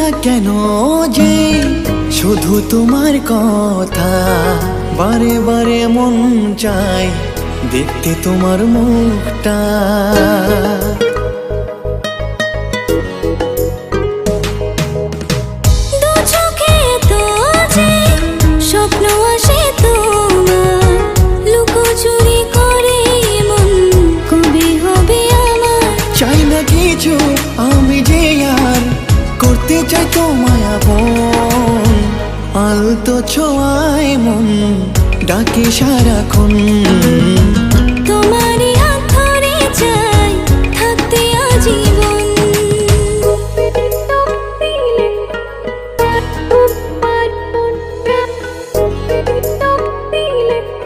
না কেন যে শুধু তোমার কথা, বারে বারে মন চায় দেখতে তোমার মুখটা। দু চোখে তো যে স্বপ্ন আসে তোমার, লুকোচুরি করে মন কবে হবে আমার। চাই না কিছু আমি যে আর করতে চাই তোমায় আপন, আলতো ছোঁয়ায় মন ডাকে সারাক্ষণ। তোমারই